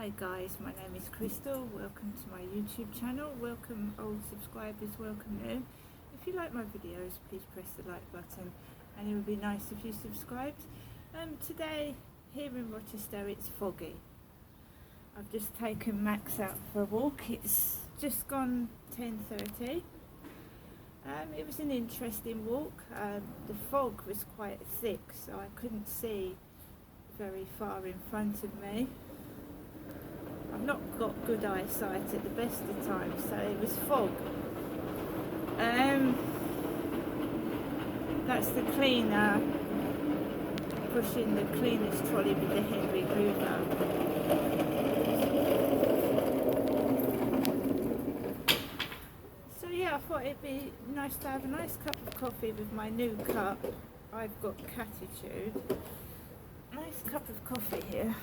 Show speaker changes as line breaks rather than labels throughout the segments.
Hi guys, my name is Crystal. Welcome to my YouTube channel. Welcome old subscribers, welcome new. If you like my videos, please press the like button and it would be nice if you subscribed. Today here in Rochester it's foggy. I've just taken Max out for a walk. It's just gone 10:30. It was an interesting walk. The fog was quite thick, so I couldn't see very far in front of me. I've not got good eyesight at the best of times, so it was fog. That's the cleaner pushing the cleaner's trolley with the Henry Hoover. So yeah, I thought it'd be nice to have a nice cup of coffee with my new cup. I've got Catitude. Nice cup of coffee here.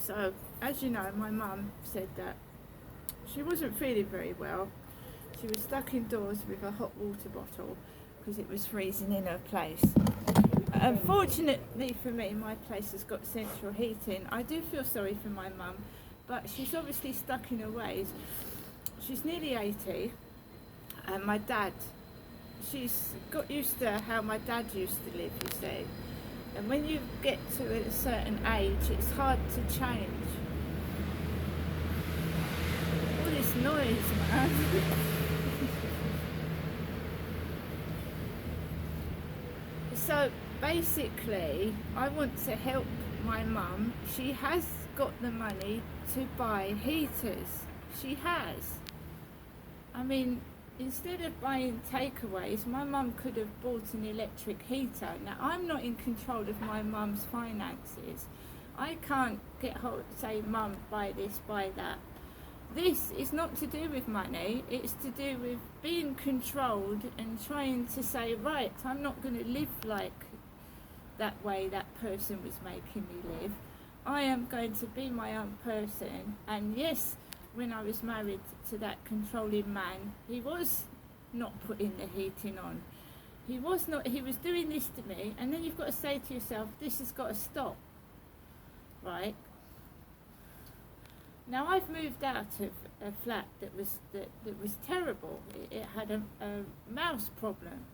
So, as you know, my mum said that she wasn't feeling very well. She was stuck indoors with a hot water bottle because it was freezing in her place. Unfortunately for me, my place has got central heating. I do feel sorry for my mum, but she's obviously stuck in her ways. She's nearly 80, and my dad, she's got used to how my dad used to live, you see. And when you get to a certain age, it's hard to change. All this noise, man. So basically, I want to help my mum. She has got the money to buy heaters. She has. I mean, instead of buying takeaways, my mum could have bought an electric heater. Now, I'm not in control of my mum's finances. I can't get hold, say, Mum, buy this, buy that. This is not to do with money. It's to do with being controlled and trying to say, right, I'm not going to live like that way that person was making me live. I am going to be my own person. And yes, when I was married to that controlling man, he was not putting the heating on. He was doing this to me, and then you've got to say to yourself, this has got to stop, right? Now, I've moved out of a flat that was terrible. It had a mouse problem,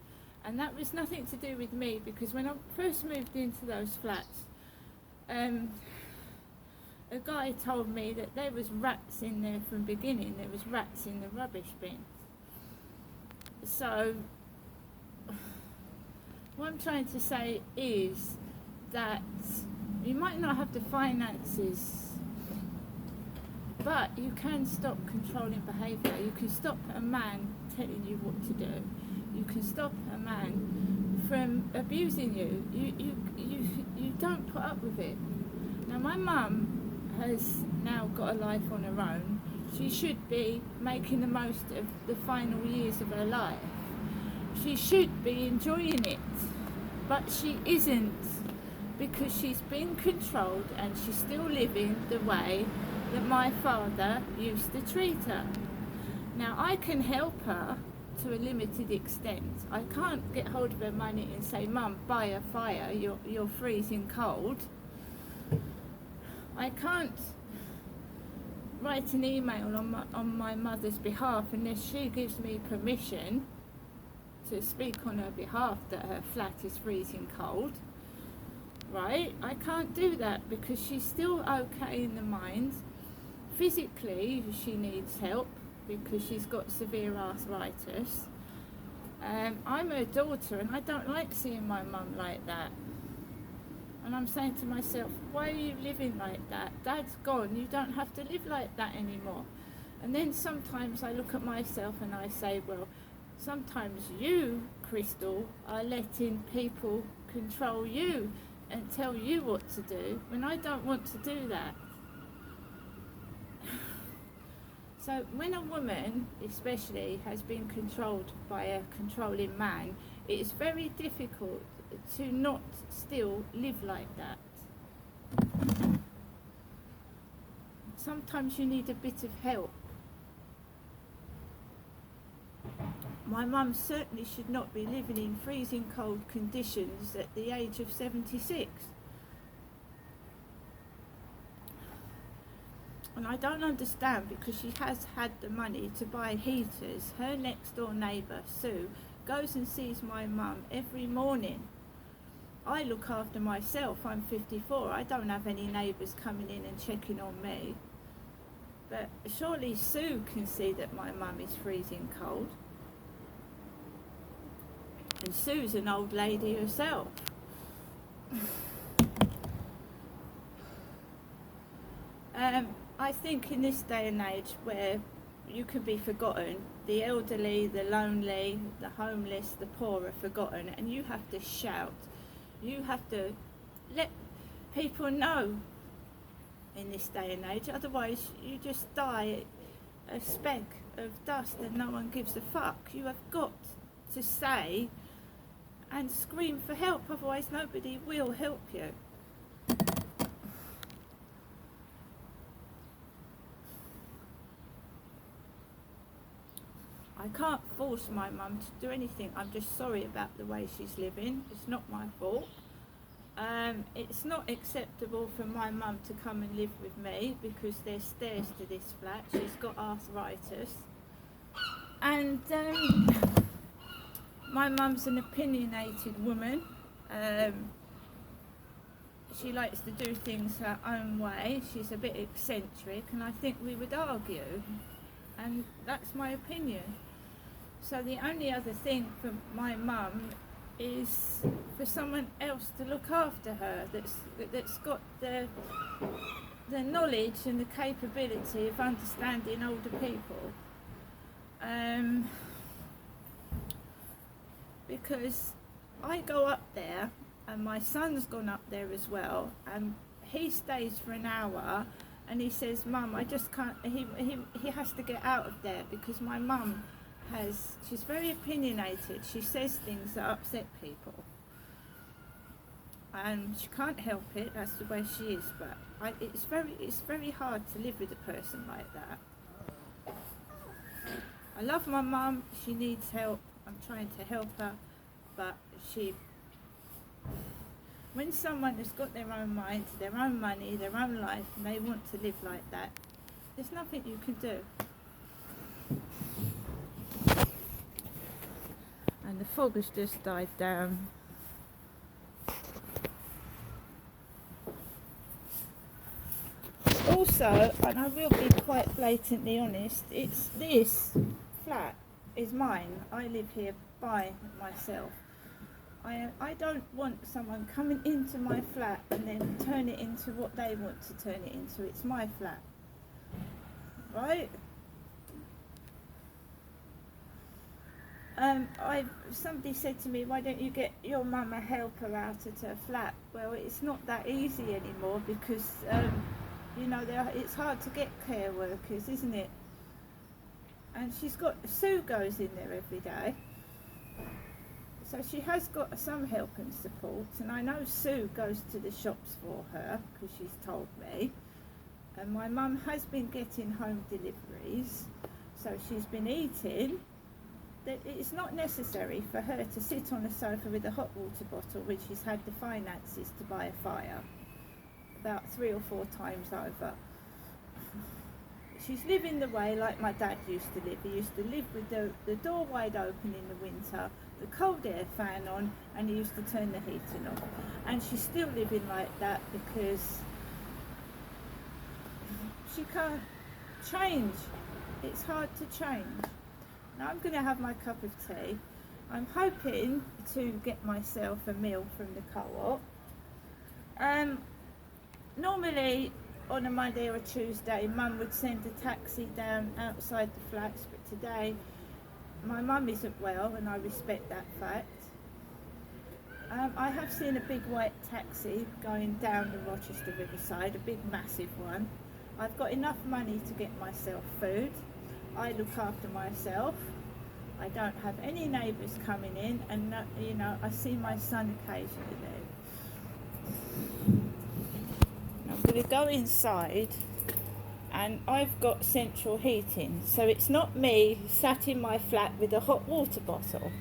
and that was nothing to do with me, because when I first moved into those flats, a guy told me that there was rats in there from the beginning. There was rats in the rubbish bins. So what I'm trying to say is that you might not have the finances, but you can stop controlling behaviour. You can stop a man telling you what to do. You can stop a man from abusing you. You don't put up with it. Now, my mum has now got a life on her own. She should be making the most of the final years of her life. She should be enjoying it, but she isn't, because she's been controlled and she's still living the way that my father used to treat her. Now, I can help her to a limited extent. I can't get hold of her money and say, Mum, buy a fire, you're freezing cold. I can't write an email on my mother's behalf unless she gives me permission to speak on her behalf that her flat is freezing cold, right? I can't do that because she's still okay in the mind. Physically, she needs help because she's got severe arthritis. I'm her daughter, and I don't like seeing my mum like that. And I'm saying to myself, why are you living like that? Dad's gone, you don't have to live like that anymore. And then sometimes I look at myself and I say, well, sometimes you, Crystal, are letting people control you and tell you what to do when I don't want to do that. So when a woman, especially, has been controlled by a controlling man, it is very difficult to not still live like that. Sometimes you need a bit of help. My mum certainly should not be living in freezing cold conditions at the age of 76. And I don't understand, because she has had the money to buy heaters. Her next door neighbour, Sue, goes and sees my mum every morning. I look after myself, I'm 54, I don't have any neighbours coming in and checking on me. But surely Sue can see that my mum is freezing cold. And Sue's an old lady herself. I think in this day and age where you can be forgotten, the elderly, the lonely, the homeless, the poor are forgotten, and you have to shout. You have to let people know in this day and age, otherwise you just die a speck of dust and no one gives a fuck. You have got to say and scream for help, otherwise nobody will help you. I can't force my mum to do anything. I'm just sorry about the way she's living. It's not my fault. It's not acceptable for my mum to come and live with me because there's stairs to this flat. She's got arthritis. And my mum's an opinionated woman. She likes to do things her own way. She's a bit eccentric, and I think we would argue. And that's my opinion. So the only other thing for my mum is for someone else to look after her, that's got the knowledge and the capability of understanding older people. Because I go up there, and my son's gone up there as well, and he stays for an hour, and he says, "Mum, I just can't," he has to get out of there because my mum she's very opinionated. She says things that upset people. And she can't help it, that's the way she is, but it's very hard to live with a person like that. I love my mum, she needs help, I'm trying to help her, but when someone has got their own mind, their own money, their own life, and they want to live like that, there's nothing you can do. And the fog has just died down. Also, and I will be quite blatantly honest, this flat is mine. I live here by myself. I don't want someone coming into my flat and then turn it into what they want to turn it into. It's my flat, right? Somebody said to me, "Why don't you get your mum a helper out at her flat?" Well, it's not that easy anymore because it's hard to get care workers, isn't it? And Sue goes in there every day. So she has got some help and support, and I know Sue goes to the shops for her because she's told me. And my mum has been getting home deliveries, so she's been eating. That it's not necessary for her to sit on a sofa with a hot water bottle when she's had the finances to buy a fire about 3 or 4 times over. She's living the way like my dad used to live. He used to live with the door wide open in the winter, the cold air fan on, and he used to turn the heating off. And she's still living like that because she can't change. It's hard to change. Now I'm going to have my cup of tea. I'm hoping to get myself a meal from the co-op. Normally on a Monday or a Tuesday, Mum would send a taxi down outside the flats, but today my mum isn't well, and I respect that fact. I have seen a big white taxi going down the Rochester Riverside, a big massive one. I've got enough money to get myself food. I look after myself. I don't have any neighbours coming in, and I see my son occasionally. I'm going to go inside and I've got central heating, so it's not me sat in my flat with a hot water bottle.